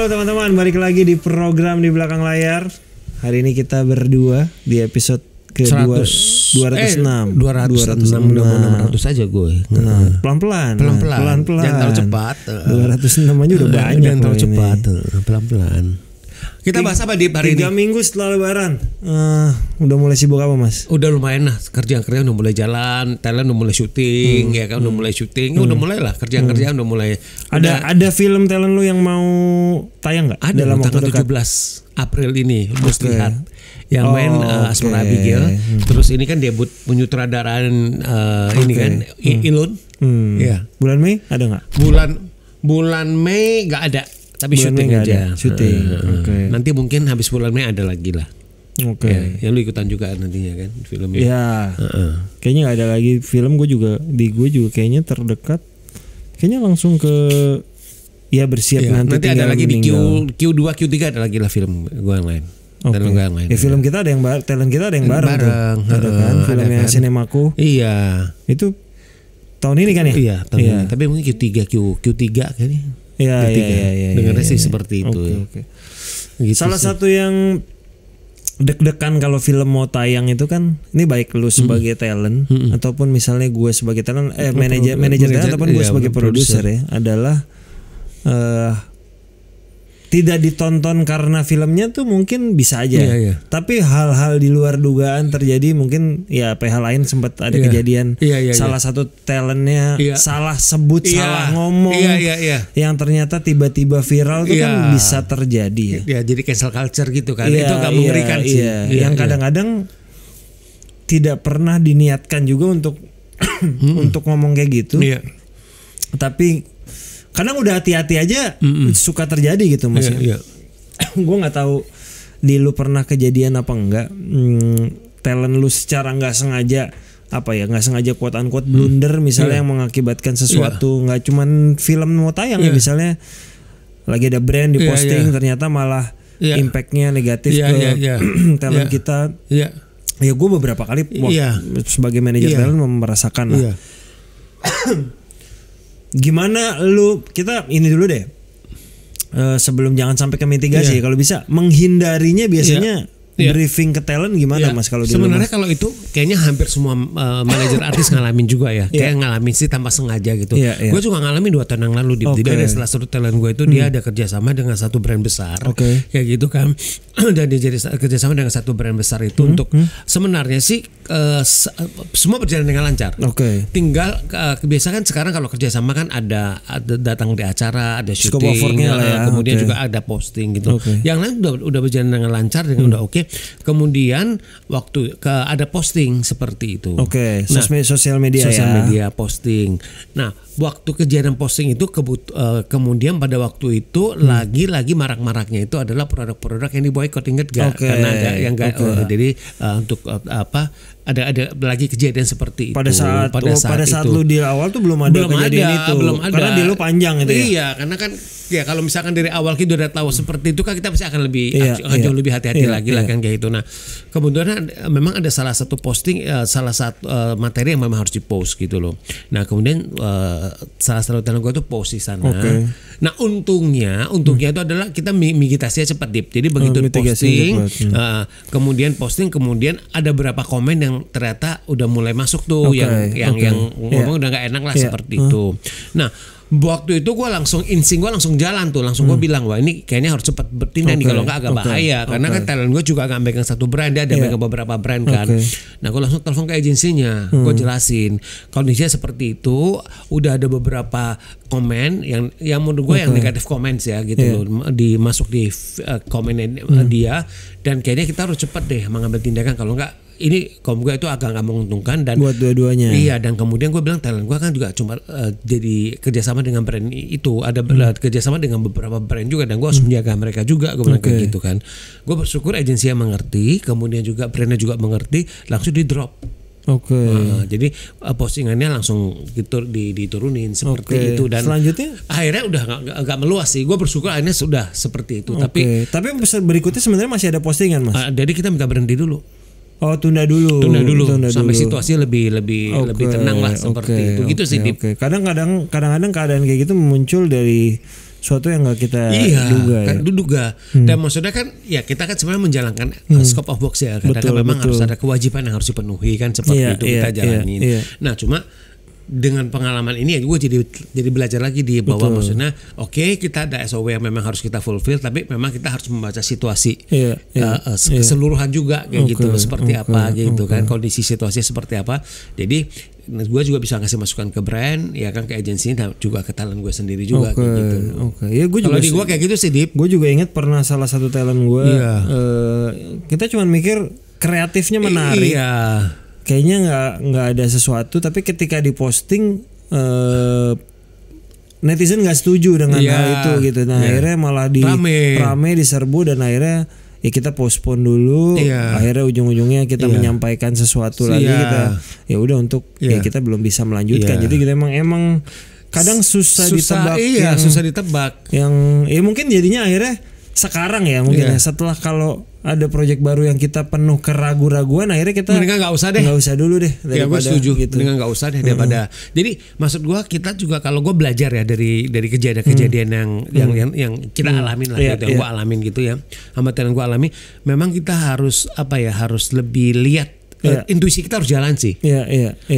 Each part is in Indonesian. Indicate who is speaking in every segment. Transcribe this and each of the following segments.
Speaker 1: Halo teman-teman, balik lagi di program Di Belakang Layar. Hari ini kita berdua di episode ke 206
Speaker 2: aja gue.
Speaker 1: Pelan-pelan.
Speaker 2: Jangan terlalu cepat.
Speaker 1: 206 aja udah banyak.
Speaker 2: Jangan terlalu cepat. Pelan-pelan. Kita bahas apa di hari ini?
Speaker 1: 3 minggu setelah lebaran. Udah mulai sibuk apa, Mas?
Speaker 2: Udah lumayan lah, kerjaan udah mulai jalan, talent udah mulai syuting, ya kan udah mulai syuting, udah mulai lah kerjaan udah mulai.
Speaker 1: Ada film talent lu yang mau tayang nggak?
Speaker 2: Ada
Speaker 1: dalam waktu
Speaker 2: tanggal
Speaker 1: dekat?
Speaker 2: 17 April ini, harus lihat. Yang main Asmara Abigail. Terus ini kan debut penyutradaraan ini kan Ilun. Ya.
Speaker 1: Bulan Mei ada nggak?
Speaker 2: Bulan Mei nggak ada. Tapi
Speaker 1: Bulan
Speaker 2: syuting
Speaker 1: Mei
Speaker 2: aja.
Speaker 1: Syuting.
Speaker 2: Nanti mungkin habis bulan Mei ada lagi lah. Ya, lu ikutan juga nantinya kan filmnya.
Speaker 1: Ya. Kayaknya nggak ada lagi film. Gue juga kayaknya terdekat. Kayaknya langsung ke bersiap nanti
Speaker 2: ada lagi
Speaker 1: meninggal.
Speaker 2: di Q2 Q3 ada lagi lah film gue yang lain.
Speaker 1: Ya film kita ada yang talent kita ada yang bareng tuh. Ada kan filmnya Sinemaku.
Speaker 2: Iya.
Speaker 1: Itu tahun ini kan ya?
Speaker 2: Iya, tahun ini. Tapi mungkin Q3 kayaknya.
Speaker 1: Iya.
Speaker 2: Dengarnya sih seperti itu.
Speaker 1: Oke.
Speaker 2: Gitu
Speaker 1: Salah
Speaker 2: sih.
Speaker 1: satu yang deg-degan kalau film mau tayang itu kan, ini baik lu sebagai talent ataupun misalnya gue sebagai talent, manajer talent ataupun gue sebagai produser ya, adalah tidak ditonton karena filmnya tuh mungkin bisa aja. Tapi hal-hal di luar dugaan terjadi, mungkin ya PH lain sempat ada kejadian salah satu talentnya salah sebut, salah ngomong, yang ternyata tiba-tiba viral tuh kan bisa terjadi.
Speaker 2: Ya, jadi cancel culture gitu kan. Itu agak mengerikan sih.
Speaker 1: Yang kadang-kadang tidak pernah diniatkan juga untuk untuk ngomong kayak gitu. Tapi kadang udah hati-hati aja suka terjadi gitu, Mas. Gue nggak tahu di lu pernah kejadian apa enggak, talent lu secara nggak sengaja nggak sengaja quote unquote blunder misalnya yang mengakibatkan sesuatu, nggak cuman film mau tayang ya, misalnya lagi ada brand di posting ternyata malah impactnya negatif ke talent kita. Ya gue beberapa kali sebagai manajer talent merasakan lah. Gimana lu, kita ini dulu deh, sebelum jangan sampai ke mitigasi, kalau bisa menghindarinya biasanya briefing ke talent gimana, Mas? Kalau
Speaker 2: sebenarnya kalau itu kayaknya hampir semua manajer artis ngalamin juga ya, kayak ngalamin sih tanpa sengaja gitu. Gue juga ngalamin 2 tahun yang lalu. Jadi ada salah satu talent gue itu dia ada kerjasama dengan satu brand besar, kayak gitu kan. Dan dia jadi kerjasama dengan satu brand besar itu untuk sebenarnya sih semua berjalan dengan lancar. Tinggal kebiasaan sekarang kalau kerjasama kan ada datang di acara, ada syuting, kemudian juga ada posting gitu. Yang lain udah berjalan dengan lancar, dengan udah kemudian waktu ada posting seperti itu.
Speaker 1: Sosial media
Speaker 2: posting. Nah, waktu kejadian posting itu kemudian pada waktu itu lagi marak-maraknya itu adalah produk-produk yang diboykot, inget gak? Karena ada yang jadi untuk ada lagi kejadian seperti itu.
Speaker 1: Pada saat lu di awal tuh belum ada kejadian itu. Karena di lu panjang itu ya.
Speaker 2: Iya, karena kan ya kalau misalkan dari awal kita udah tahu seperti itu kan kita pasti akan lebih jauh lebih hati-hati lagi lah kan kayak gitu. Nah, kemudian memang ada salah satu posting, salah satu materi yang memang harus dipost gitu loh. Nah, kemudian salah satu talent gue tuh post di sana. Nah, untungnya itu adalah kita mitigasinya cepat, Dip. Jadi begitu posting, kemudian ada beberapa komen yang ternyata udah mulai masuk tuh, yang ngomong udah nggak enak lah seperti itu. Nah, waktu itu gue langsung jalan tuh, gue bilang, wah ini kayaknya harus cepat bertindak nih, kalau nggak agak bahaya, karena kan talent gue juga agak megang satu brand, dia ada megang beberapa brand kan. Nah, gue langsung telepon ke agensinya, gue jelasin kondisinya seperti itu, udah ada beberapa komen yang menurut gue yang negatif comments ya gitu loh, masuk di komen dia, dan kayaknya kita harus cepat deh mengambil tindakan, kalau nggak ini kom gue itu agak nggak menguntungkan dan
Speaker 1: buat dua-duanya.
Speaker 2: Iya, dan kemudian gue bilang talent gue kan juga cuma jadi kerjasama dengan brand itu, ada kerjasama dengan beberapa brand juga, dan gue harus menjaga mereka juga, gue bilang kayak gitu kan. Gue bersyukur agensinya mengerti, kemudian juga brandnya juga mengerti, langsung di drop. Jadi postingannya langsung diturunin seperti itu, dan
Speaker 1: selanjutnya
Speaker 2: akhirnya udah nggak meluas sih. Gue bersyukur akhirnya sudah seperti itu. Tapi
Speaker 1: berikutnya sebenarnya masih ada postingan, Mas.
Speaker 2: Jadi kita minta berhenti dulu.
Speaker 1: Tunda dulu
Speaker 2: sampai situasi lebih tenang lah seperti itu. Gitu sih.
Speaker 1: Kadang-kadang keadaan kayak gitu muncul dari suatu yang nggak kita duga
Speaker 2: kan
Speaker 1: ya.
Speaker 2: duga. Dan maksudnya kan ya kita kan sebenarnya menjalankan scope of box ya. Kadang kan memang harus ada kewajiban yang harus dipenuhi kan seperti itu kita jalanin. Nah cuma dengan pengalaman ini ya gue jadi belajar lagi di bahwa maksudnya oke, kita ada SOW yang memang harus kita fulfill, tapi memang kita harus membaca situasi keseluruhan juga kayak gitu seperti apa gitu kan, kondisi situasi seperti apa. Jadi gue juga bisa ngasih masukan ke brand ya kan, ke agensi dan juga ke talent gue sendiri juga kayak gitu.
Speaker 1: Ya gue juga
Speaker 2: kalau di gue kayak gitu sih Dip.
Speaker 1: Gue juga ingat pernah salah satu talent gue kita cuma mikir kreatifnya menarik. Kayaknya nggak ada sesuatu, tapi ketika diposting netizen nggak setuju dengan hal itu gitu. Nah akhirnya malah rame diserbu, dan akhirnya ya kita postpone dulu. Akhirnya ujung-ujungnya kita menyampaikan sesuatu lagi, kita ya udah untuk ya kita belum bisa melanjutkan. Jadi kita emang kadang susah ditebak.
Speaker 2: Susah ditebak.
Speaker 1: Yang ya mungkin jadinya akhirnya sekarang ya mungkin setelah kalau ada proyek baru yang kita penuh keraguan-raguan, akhirnya kita
Speaker 2: mendingan nggak usah
Speaker 1: dulu deh.
Speaker 2: Ya gue setuju gitu. Mendingan nggak usah deh daripada. Jadi maksud gue kita juga kalau gue belajar ya dari kejadian-kejadian yang kita alamin lah gitu, yang gue alamin gitu ya, amatan yang gue alami, memang kita harus harus lebih lihat. Intuisi kita harus jalan sih.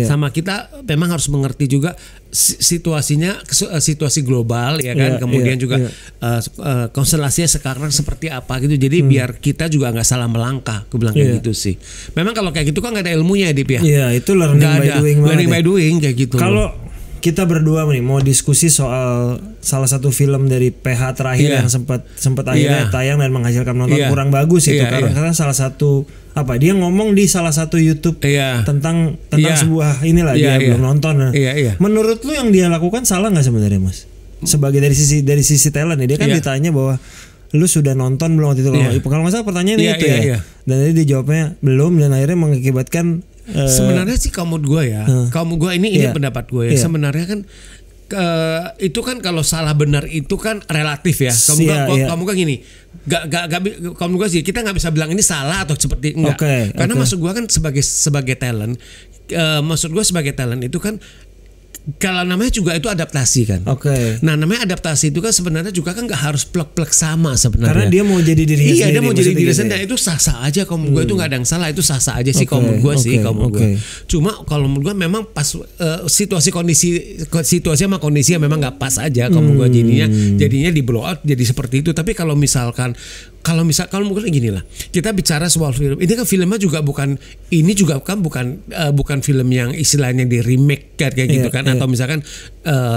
Speaker 2: Sama kita memang harus mengerti juga situasinya, situasi global ya kan. Kemudian juga konstelasinya sekarang seperti apa gitu. Jadi biar kita juga nggak salah melangkah. Aku bilang kayak gitu sih. Memang kalau kayak gitu kan nggak ada ilmunya Dip ya.
Speaker 1: Iya, itu learning
Speaker 2: by doing kayak gitu.
Speaker 1: Kalau kita berdua nih mau diskusi soal salah satu film dari PH terakhir yang sempat akhirnya tayang dan menghasilkan penonton kurang bagus itu karena salah satu dia ngomong di salah satu YouTube tentang sebuah inilah dia belum nonton. Menurut lu yang dia lakukan salah nggak sebenarnya Mas? Sebagai dari sisi talent ya, dia kan ditanya bahwa lu sudah nonton belum waktu itu? Kalau nggak salah pertanyaannya itu dan tadi dia jawabnya belum, dan akhirnya mengakibatkan
Speaker 2: sebenarnya sih kalau menurut gue ini pendapat gue ya. Sebenarnya kan itu kan kalau salah benar itu kan relatif ya. Kamu kan gini, kamu gue sih kita nggak bisa bilang ini salah atau seperti enggak. Karena maksud gue kan sebagai talent, maksud gue sebagai talent itu kan kalau namanya juga itu adaptasi kan. Nah namanya adaptasi itu kan sebenarnya juga kan nggak harus plek-plek sama sebenarnya.
Speaker 1: Karena dia mau jadi dirinya sendiri.
Speaker 2: Dia mau jadi diri sendiri. Itu sah-sah aja kalau menurut gue, itu nggak ada yang salah, itu sah-sah aja sih kalau menurut gue sih kalau menurut gue. Cuma kalau menurut gue memang pas situasi sama kondisi yang memang nggak pas aja kalau menurut gue, jadinya di blow out jadi seperti itu. Tapi kalau mungkin gini lah, kita bicara soal film ini kan filmnya juga bukan film yang istilahnya di remake kayak gitu kan, atau misalkan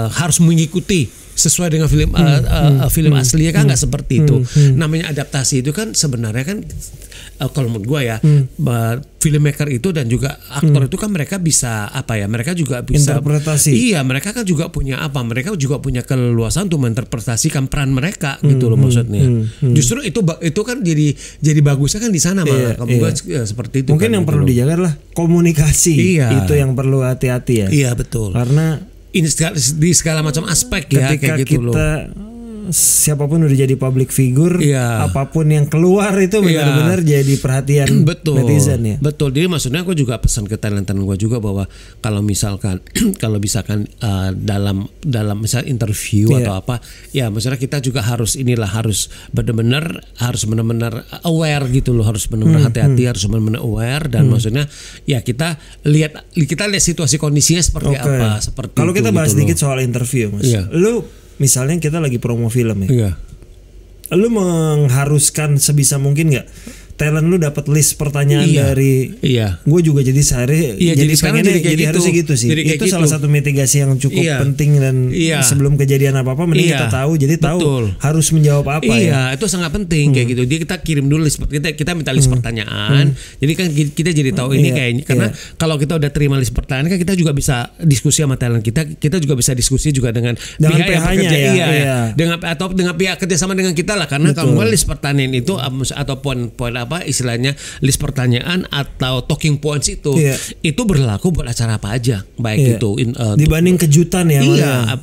Speaker 2: harus mengikuti sesuai dengan film aslinya kan, nggak seperti itu. Namanya adaptasi itu kan sebenarnya kan kalau menurut gue ya, filmmaker itu dan juga aktor itu kan mereka bisa mereka juga bisa
Speaker 1: interpretasi.
Speaker 2: Iya, mereka kan juga punya mereka juga punya keleluasan untuk menginterpretasikan peran mereka gitu loh maksudnya. Justru itu kan jadi bagusnya kan di sana malah. Kamu seperti itu.
Speaker 1: Mungkin
Speaker 2: kan,
Speaker 1: yang perlu dijaga lah komunikasi. Itu yang perlu hati-hati ya.
Speaker 2: Iya betul.
Speaker 1: Karena
Speaker 2: di segala macam aspek ya kayak gitu loh.
Speaker 1: Siapapun udah jadi public figure, apapun yang keluar itu benar-benar jadi perhatian netizen ya.
Speaker 2: Betul. Jadi maksudnya aku juga pesan ke talent-talent gue juga bahwa kalau misalkan dalam misal interview atau apa, ya maksudnya kita juga harus benar-benar aware gitu loh, harus benar-benar hati-hati, harus benar-benar aware, dan maksudnya ya kita lihat situasi kondisinya seperti apa, seperti
Speaker 1: kalau kita bahas
Speaker 2: gitu
Speaker 1: dikit soal interview Mas. Lu misalnya kita lagi promo film ya. Lu mengharuskan sebisa mungkin nggak talent lu dapat list pertanyaan dari gue juga jadi sehari jadi pengennya jadi harusnya gitu sih. Itu salah satu mitigasi yang cukup penting, dan sebelum kejadian apa mending kita tahu, jadi tahu harus menjawab apa ya.
Speaker 2: Itu sangat penting kayak gitu. Dia kita kirim dulu list, kita minta list pertanyaan. Jadi kan kita jadi tahu ini kayaknya, karena kalau kita udah terima list pertanyaan kan kita juga bisa diskusi sama talent kita juga bisa diskusi juga dengan pihak yang bekerja dengan pihak kerjasama dengan kita lah, karena kalau list pertanyaan itu atau poin istilahnya list pertanyaan atau talking points itu berlaku buat acara apa aja, baik itu
Speaker 1: dibanding kejutan ya.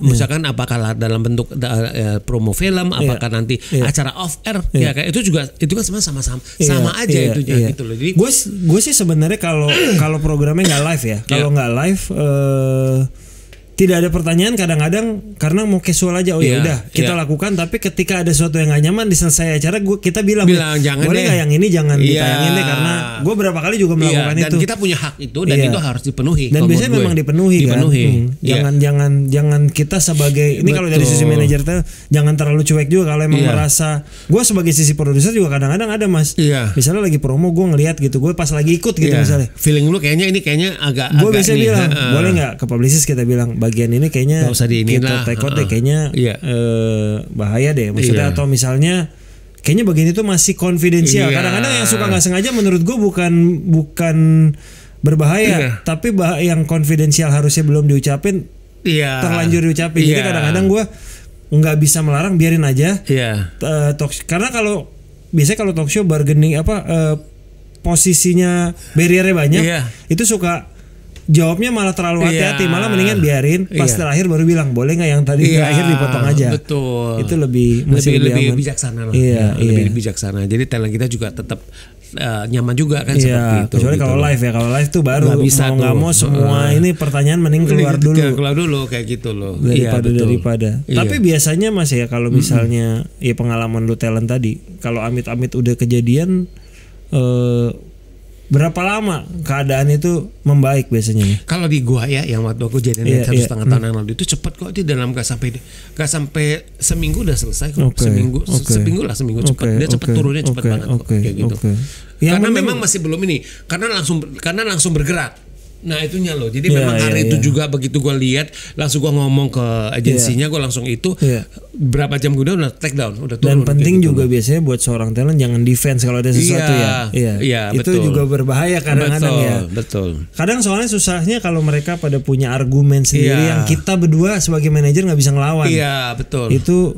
Speaker 2: Misalkan apakah dalam bentuk promo film, apakah nanti acara off air kayak itu kan sama aja itu gitu loh. Jadi
Speaker 1: gue sih sebenarnya kalau programnya nggak live ya, kalau nggak live tidak ada pertanyaan kadang-kadang karena mau casual aja. Ya udah kita lakukan, tapi ketika ada sesuatu yang gak nyaman di selesai acara kita bilang
Speaker 2: jangan
Speaker 1: boleh nggak yang ini jangan ditayangin deh, karena gue berapa kali juga melakukan
Speaker 2: dan
Speaker 1: itu.
Speaker 2: Dan kita punya hak itu dan itu harus dipenuhi.
Speaker 1: Dan biasanya memang dipenuhi. Kan? Jangan kita sebagai ini kalau dari sisi manajer tuh jangan terlalu cuek juga kalau emang merasa. Gue sebagai sisi produser juga kadang-kadang ada mas. Misalnya lagi promo gue ngelihat gitu, gue pas lagi ikut gitu misalnya.
Speaker 2: Feeling lu kayaknya agak.
Speaker 1: Gue biasa bilang boleh nggak ke publicist kita bilang bagian ini kayaknya kita take out deh, kayaknya bahaya deh maksudnya, atau misalnya kayaknya bagian itu masih konfidensial. Kadang-kadang yang suka nggak sengaja menurut gue bukan berbahaya, tapi yang konfidensial harusnya belum diucapin terlanjur diucapin. Jadi kadang-kadang gue nggak bisa melarang, biarin aja. Karena biasanya kalau talk show bargaining posisinya barriernya banyak, itu suka jawabnya malah terlalu hati-hati, malah mendingan biarin pas terakhir baru bilang boleh nggak yang tadi terakhir dipotong aja.
Speaker 2: Betul.
Speaker 1: Itu lebih
Speaker 2: bijaksana lah. Lebih bijaksana. Jadi talent kita juga tetap nyaman juga kan seperti itu.
Speaker 1: Kecuali kalau live ya, kalau live tuh baru nggak mau semua ini pertanyaan mending keluar dulu
Speaker 2: kayak gitu loh.
Speaker 1: Daripada. Tapi biasanya mas ya kalau misalnya pengalaman lu talent tadi, kalau amit-amit udah kejadian berapa lama keadaan itu membaik biasanya?
Speaker 2: Kalau di gua yang waktu aku jadi 1,5 tahun yang lalu itu cepet kok, itu dalam gak sampai seminggu udah selesai kok. Seminggu cepet. Dia cepet turunnya cepet banget kok kayak gitu. Karena memang masih belum ini, karena langsung bergerak. Nah itunya loh. Jadi memang hari itu juga begitu gue lihat, langsung gue ngomong ke agensinya, gue langsung itu berapa jam kemudian udah take down, udah turun.
Speaker 1: Dan penting gitu juga biasanya buat seorang talent jangan defense kalau ada sesuatu itu betul. Juga berbahaya kadang-kadang
Speaker 2: Betul.
Speaker 1: Kadang soalnya susahnya kalau mereka pada punya argumen sendiri yang kita berdua sebagai manajer nggak bisa ngelawan.
Speaker 2: Iya betul.
Speaker 1: Itu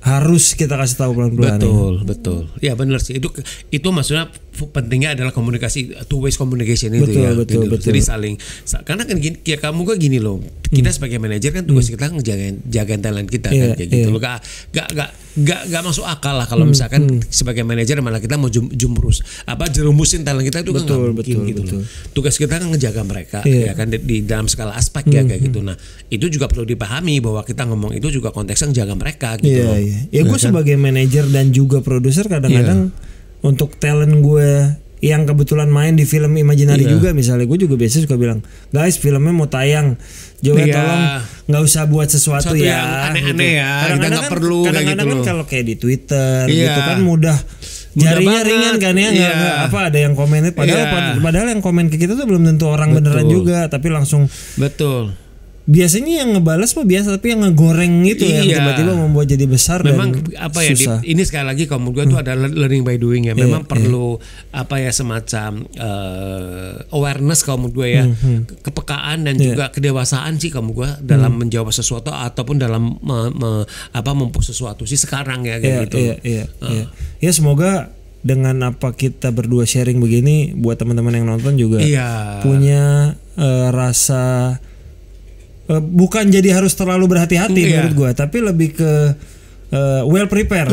Speaker 1: harus kita kasih tahu pelan-pelan.
Speaker 2: Betul. Ya benar sih. Itu maksudnya pentingnya adalah komunikasi, two ways communication itu
Speaker 1: betul.
Speaker 2: Jadi saling, karena kan gini, ya kamu kan gini loh. Kita sebagai manajer kan tugas kita ngejagain talent kita kan kayak gitu loh. Gak masuk akal lah kalau misalkan sebagai manajer malah kita mau jerumusin talent kita itu kan nggak mungkin gitu loh. Tugas kita kan ngejaga mereka ya kan di dalam segala aspek kayak gitu. Nah itu juga perlu dipahami bahwa kita ngomong itu juga konteksnya ngejaga mereka gitu loh.
Speaker 1: Ya gue sebagai manajer dan juga produser kadang-kadang untuk talent gue yang kebetulan main di film Imaginary juga misalnya, gue juga biasanya suka bilang, guys filmnya mau tayang, tolong nggak usah buat sesuatu yang
Speaker 2: aneh-aneh
Speaker 1: gitu.
Speaker 2: Kita nggak perlu
Speaker 1: kadang-kadang kan kalau kayak di Twitter gitu kan mudah jarinya ringan kan ya, ada yang komen, padahal yang komen ke kita tuh belum tentu orang beneran juga, tapi langsung biasanya yang ngebalas mah biasa, tapi yang ngegoreng itu yang tiba-tiba membuat jadi besar. Memang dan susah.
Speaker 2: Ini sekali lagi kalau gue tuh ada learning by doing ya. Memang perlu semacam awareness kalau menurut gue ya, kepekaan dan juga kedewasaan sih kalau gue dalam menjawab sesuatu ataupun dalam mempost sesuatu sih sekarang ya kayak gitu.
Speaker 1: Ya semoga dengan apa kita berdua sharing begini buat teman-teman yang nonton juga punya rasa bukan jadi harus terlalu berhati-hati menurut gue, tapi lebih ke well prepare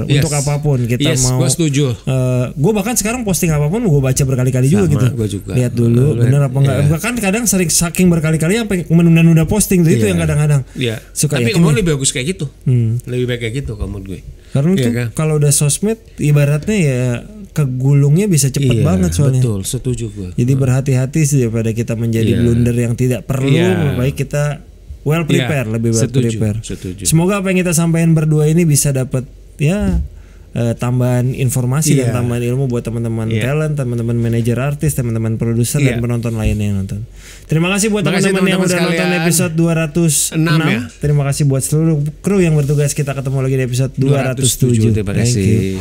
Speaker 1: untuk apapun kita mau.
Speaker 2: Gue setuju.
Speaker 1: Gue bahkan sekarang posting apapun gue baca berkali-kali juga gitu. Lihat dulu bener apa enggak. Bahkan kadang sering saking berkali-kali sampai menunda-nunda posting itu yang kadang-kadang. Suka.
Speaker 2: Tapi kamu lebih bagus kayak gitu. Lebih baik kayak gitu kamu gue.
Speaker 1: Karena itu kalau udah sosmed ibaratnya ya kegulungnya bisa cepet banget soalnya.
Speaker 2: Betul, setuju gue.
Speaker 1: Jadi berhati-hati sih daripada kita menjadi blunder yang tidak perlu. Baik kita well prepare, lebih well prepare. Semoga apa yang kita sampaikan berdua ini bisa dapat tambahan informasi dan tambahan ilmu buat teman-teman talent, teman-teman manajer artis, teman-teman produser dan penonton lainnya yang nonton. Terima kasih buat teman-teman yang udah nonton episode 206 Terima kasih buat seluruh kru yang bertugas. Kita ketemu lagi di episode 207.
Speaker 2: Terima kasih.